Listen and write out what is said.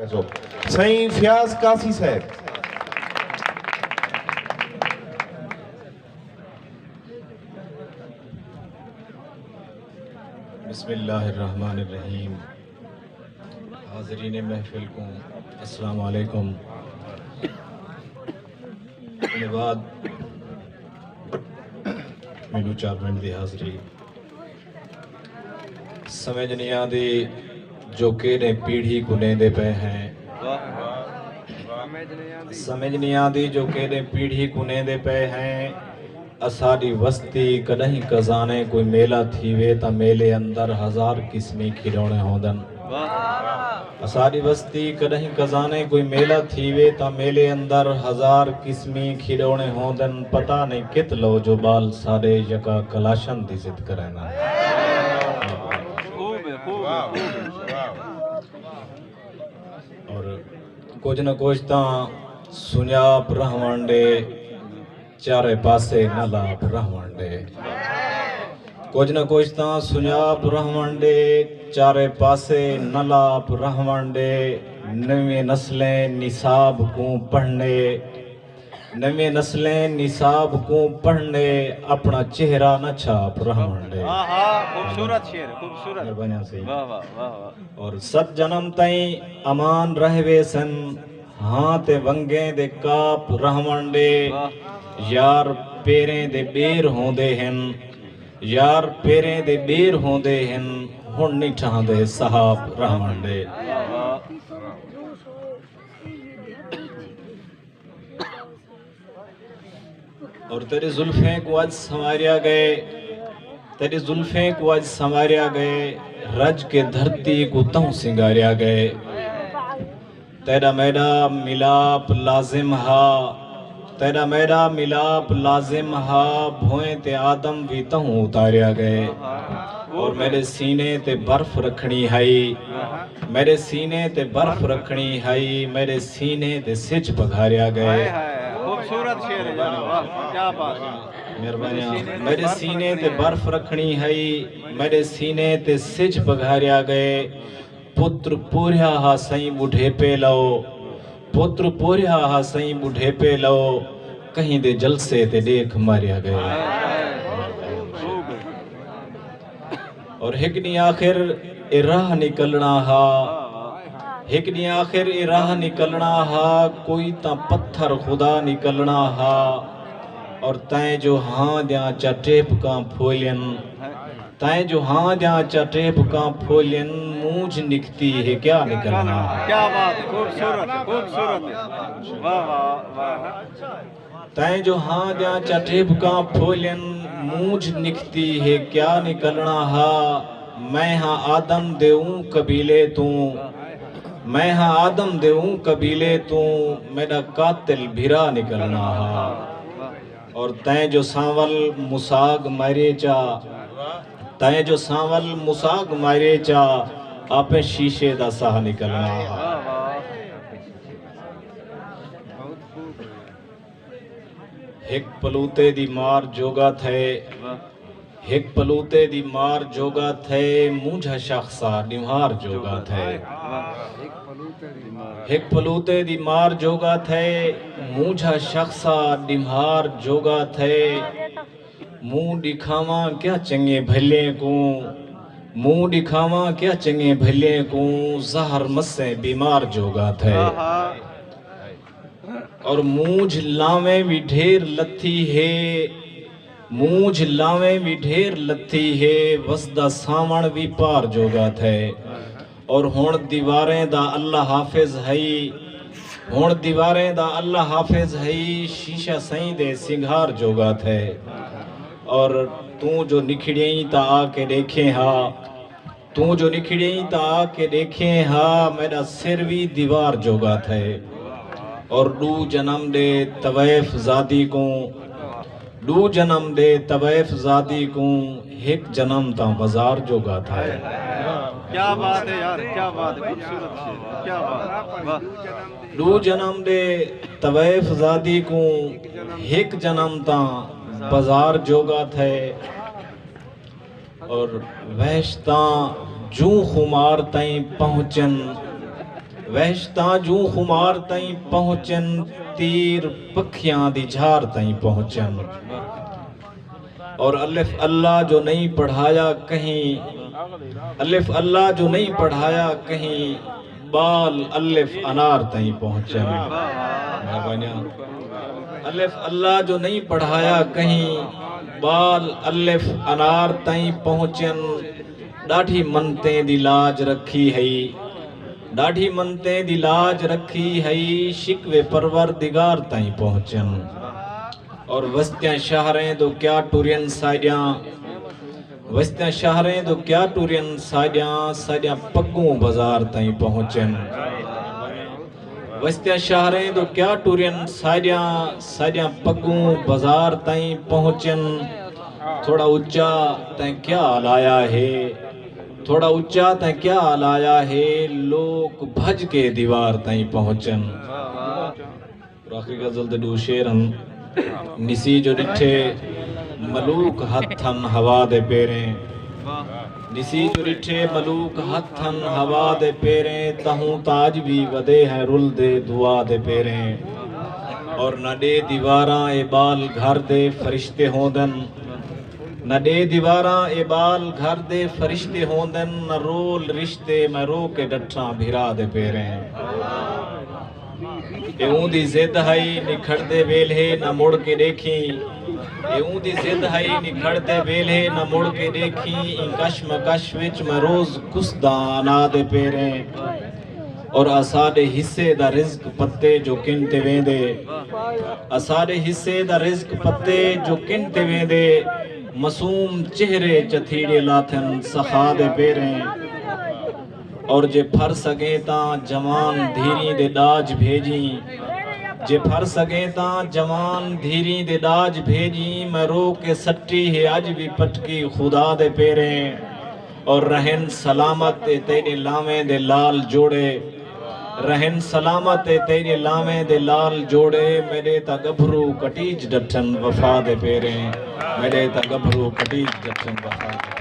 سائیں فیاض قاسی صاحب. بسم اللہ الرحمن الرحیم. حاضرین محفل کو السلام علیکم. اس بعد میرے 4 منٹ دی حاضری سمجھ نہیں آتی جو کہ نے پیڑھی کو لیندے پہ ہیں. سمجھ نہیں آتی جو کہ نے پیڑھی کو لیندے پہ ہیں. اساڑی وستی کدہیں کزانے کوئی میلہ تھیوے تا میلے اندر 1000 قسمی کھلونے ہوندن. اساڑی وستی کدہیں کزانے کوئی میلہ تھیوے تا میلے اندر 1000 قسمی کھلونے ہوندن. پتہ نہیں کت لو جو بال سارے یکا کلاشن دی ضد کرنا. اور کچھ نہ کچھ تاں سنیاپ رہوانڈے چارے پاسے نلاپ رہوانڈے. کچھ نہ کچھ تاں سنیاپ رہوانڈے چارے پاسے نلاپ رہوانڈے. نویں نسلیں نصاب کو پڑھنے نویں نسلیں نصاب کو پڑھنے اپنا چہرہ نہ چھاپ رہوانڈے. خوبصورت شعر خوبصورت. اور 7 جنم تائیں امان رہوے سن ہاں تے ونگیں دے کاپ رہوانڈے. یار پیریں دے بیر ہوندے ہن یار پیریں دے بیر ہوندے ہن ہن نہیں ٹھاں دے صحاب رہوانڈے. اور تیرے زلفیں کو آج سنواریا گئے تیرے زلفیں کو آج سنواریا گئے. رج کے دھرتی کو تہوں سنگاریا گئے. تیرا میرا ملاپ لازم ہا تیرا میرا ملاپ لازم ہا. بھوئیں تے آدم بھی تہوں اتاریا گئے. اور میرے سینے تے برف رکھنی ہائی میرے سینے تے برف رکھنی ہائی. میرے سینے تے سچ پگھاریا گئے. خوبصورت شعر ہے جناب. کیا بات ہے. مہربانیاں. میرے سینے تے برف رکھنی ہائی میرے سینے تے سچ پگھاریا گئے. پتر پوریا ہا سائیں بڑھے پہ لو پتر پوریا ہا سائیں بڑھے پہ لو. کہیں دے جلسے تے دیکھ ماریا گئے. اور ہکنی آخر اے راہ نکلنا ہا ہکنی آخر اے راہ نکلنا ہا. کوئی تا پتھر خدا نکلنا ہا. اور تائیں جو ہاں دیاں چا ٹیپ کاں پھولین تائیں جو ہاں دیاں چا ٹیپ کاں پھولین. مونجھ نکتی ہے کیا نکلنا ہا. کیا بات ہے. خوبصورت خوبصورت. واہ واہ واہ. تائیں جو ہاں دیاں چا ٹیپ کاں پھولین. مونجھ نکتی ہے کیا نکلنا ہا. میں ہاں آدم دیوں قبیلے توں میں ہاں آدم دیوں قبیلے توں. میرا قاتل بھرا نکلنا ہا. اور تائیں جو سانول مساگ مارے چا تائیں جو سانول مساگ مارے چا. آپ شیشے دا ساہ نکلنا ہا. ایک پلوتے دی مار جوگا تھے ایک پلوتے دی مار جوگا تھے. مونجھا شخصا نمہار جوگا تھے. ایک پلوتے دی مار جوگا تھے. مونجھا شخصا نمہار جوگا تھے. منہ دکھاواں کیا چنگے بھلے کو منہ دکھاواں کیا چنگے بھلے کو. زہر مسیں بیمار جوگا تھے. اور مونجھ لاویں بھی ڈھیر لتھی ہے مونجھ لاویں بھی ڈھیر لتھی ہے. وسدہ ساون بھی پار جوگا تھے. اور ہون دیواریں دا اللہ حافظ ہئی ہون دیواریں دا اللہ حافظ ہئی. شیشہ سائیں دے سنگھار جوگا تھے. اور توں جو نکھڑیں تا آ کے دیکھیں ہا توں جو نکھڑیں تا آ کے دیکھیں ہا. میرا سر بھی دیوار جوگا تھے. اور 2 جنم دے طویف زادی کو 2 جنم دے طویف زادی کو. 1 جنم تا بازار جوگا تھا. کیا بات ہے یار. کیا بات ہے. خوبصورت شعر. کیا بات. 2 جنم دے طویف زادی کو. 1 جنم تا بازار جوگا تھے. اور وحشتاں جو خمار تائیں پہنچن ਵਹਿਸ਼ਤਾਂ ਜੂ ਖੁਮਾਰ ਤਾਈਂ ਪਹੁੰਚਨ ਤੀਰ ਪੱਖੀਆਂ ਦੀ ਝਾਰ ਤਾਈਂ ਪਹੁੰਚਨ اور الف اللہ جو نہیں پڑھایا کہیں الف اللہ جو نہیں پڑھایا کہیں بال الف انار تائیں پہنچن الف اللہ جو نہیں پڑھایا کہیں بال الف انار تائیں پہنچن ڈاڑھی منتیں دی لاج رکھی ہے ڈاڑھی منتیں دی لاج رکھی ہے شکوے پروردگار تائیں پہنچن اور وستیاں شہریں تو کیا ٹورین سائیڈیاں وستیاں شہریں تو کیا ٹورین سائیڈیاں پگوں بازار تائیں پہنچن وستیاں شہریں تو کیا ٹورین سائیڈیاں پگوں بازار تائیں پہنچن تھوڑا اچا تائیں کیا لایا ہے تھوڑا اچا تائیں کیا لایا ہے لوگ بھج کے دیوار تائیں پہنچن اور آخری غزل دے دو شیرن نسی جو ڈٹھے ملوک ہتھن ہوا دے پیریں نسی جو ڈٹھے ملوک ہتھن ہوا دے پیریں تہوں تاج بھی ودے ہیں رل دے دعا دے پیریں اور نہ دے دیواراں اے بال گھر دے فرشتے ہوندن نہ دے دیواراں اے بال گھر دے فرشتے ہوندن نہ رول رشتے میں رو کے ڈٹھاں بھرا دے پیریں اون دی زد ہائی نکھڑ دے ویلے نہ مڑ کے دیکھیں اون دی زد ہائی نکھڑ دے ویلے نہ مڑ کے دیکھیں ان کشم کش وچ میں روز کسداں انا دے پیریں اور اساڈے حصے دا رزق پتے جو کنتے ویندے اساڈے حصے دا رزق پتے جو کنتے ویندے معصوم چہرے چتھیڑے لاتھن سخا دے پیریں اور جے پھر سگیں تاں جوان دھیری دے ڈاج بھیجیں جے پھر سگیں تاں جوان دھیری دے ڈاج بھیجیں میں رو کے سٹی ہے اج بھی پٹکی خدا دے پیریں اور رہن سلامت تیرے لامیں دے لال جوڑے رہن سلامت تیرے لامیں دے لال جوڑے میرے تا گبھرو کٹیج ڈٹھن وفا دے پیریں میرے تا گبھرو کٹیج ڈٹھن وفا دے